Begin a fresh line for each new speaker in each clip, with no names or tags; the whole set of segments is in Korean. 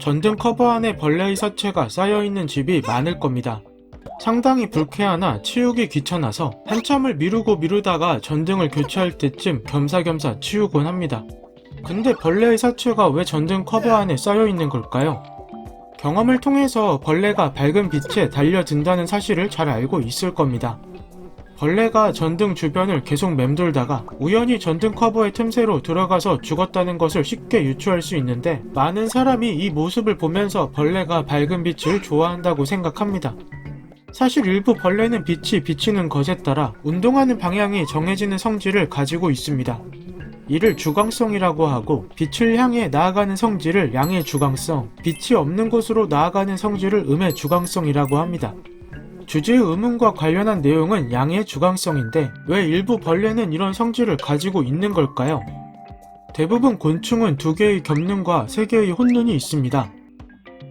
전등 커버 안에 벌레의 사체가 쌓여있는 집이 많을 겁니다. 상당히 불쾌하나 치우기 귀찮아서 한참을 미루다가 전등을 교체할 때쯤 겸사겸사 치우곤 합니다. 근데 벌레의 사체가 왜 전등 커버 안에 쌓여있는 걸까요? 경험을 통해서 벌레가 밝은 빛에 달려든다는 사실을 잘 알고 있을 겁니다. 벌레가 전등 주변을 계속 맴돌다가 우연히 전등 커버의 틈새로 들어가서 죽었다는 것을 쉽게 유추할 수 있는데, 많은 사람이 이 모습을 보면서 벌레가 밝은 빛을 좋아한다고 생각합니다. 사실 일부 벌레는 빛이 비치는 것에 따라 운동하는 방향이 정해지는 성질을 가지고 있습니다. 이를 주광성이라고 하고, 빛을 향해 나아가는 성질을 양의 주광성, 빛이 없는 곳으로 나아가는 성질을 음의 주광성이라고 합니다. 주제의 음운과 관련한 내용은 양의 주광성인데, 왜 일부 벌레는 이런 성질을 가지고 있는 걸까요? 대부분 곤충은 2개의 겹눈과 3개의 혼눈이 있습니다.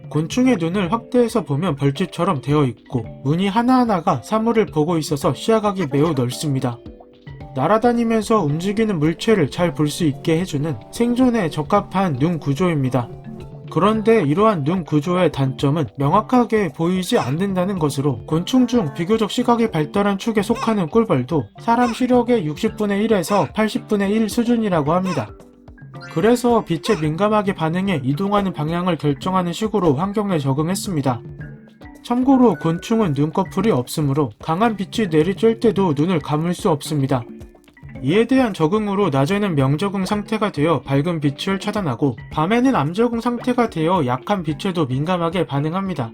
곤충의 눈을 확대해서 보면 벌집처럼 되어 있고, 눈이 하나하나가 사물을 보고 있어서 시야각이 매우 넓습니다. 날아다니면서 움직이는 물체를 잘 볼 수 있게 해주는 생존에 적합한 눈 구조입니다. 그런데 이러한 눈 구조의 단점은 명확하게 보이지 않는다는 것으로, 곤충 중 비교적 시각이 발달한 축에 속하는 꿀벌도 사람 시력의 60분의 1에서 80분의 1 수준이라고 합니다. 그래서 빛에 민감하게 반응해 이동하는 방향을 결정하는 식으로 환경에 적응했습니다. 참고로 곤충은 눈꺼풀이 없으므로 강한 빛이 내리쬐을 때도 눈을 감을 수 없습니다. 이에 대한 적응으로 낮에는 명적응 상태가 되어 밝은 빛을 차단하고, 밤에는 암적응 상태가 되어 약한 빛에도 민감하게 반응합니다.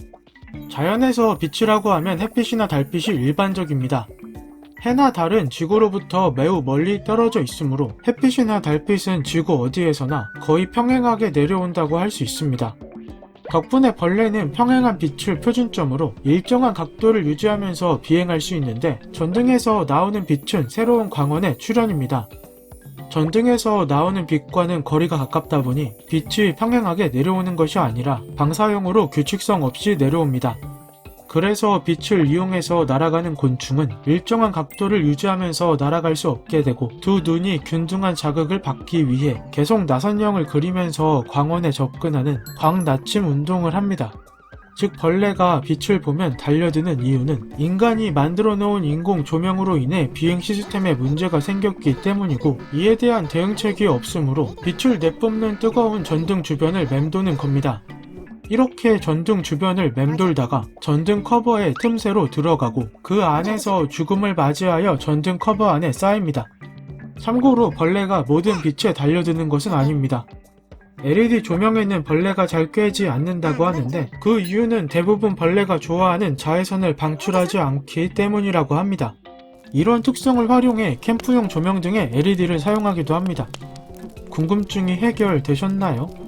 자연에서 빛이라고 하면 햇빛이나 달빛이 일반적입니다. 해나 달은 지구로부터 매우 멀리 떨어져 있으므로 햇빛이나 달빛은 지구 어디에서나 거의 평행하게 내려온다고 할 수 있습니다. 덕분에 벌레는 평행한 빛을 표준점으로 일정한 각도를 유지하면서 비행할 수 있는데, 전등에서 나오는 빛은 새로운 광원의 출현입니다. 전등에서 나오는 빛과는 거리가 가깝다 보니 빛이 평행하게 내려오는 것이 아니라 방사형으로 규칙성 없이 내려옵니다. 그래서 빛을 이용해서 날아가는 곤충은 일정한 각도를 유지하면서 날아갈 수 없게 되고, 두 눈이 균등한 자극을 받기 위해 계속 나선형을 그리면서 광원에 접근하는 광나침 운동을 합니다. 즉, 벌레가 빛을 보면 달려드는 이유는 인간이 만들어 놓은 인공 조명으로 인해 비행 시스템에 문제가 생겼기 때문이고, 이에 대한 대응책이 없으므로 빛을 내뿜는 뜨거운 전등 주변을 맴도는 겁니다. 이렇게 전등 주변을 맴돌다가 전등 커버의 틈새로 들어가고, 그 안에서 죽음을 맞이하여 전등 커버 안에 쌓입니다. 참고로 벌레가 모든 빛에 달려드는 것은 아닙니다. LED 조명에는 벌레가 잘 꿰지 않는다고 하는데, 그 이유는 대부분 벌레가 좋아하는 자외선을 방출하지 않기 때문이라고 합니다. 이런 특성을 활용해 캠프용 조명 등의 LED를 사용하기도 합니다. 궁금증이 해결되셨나요?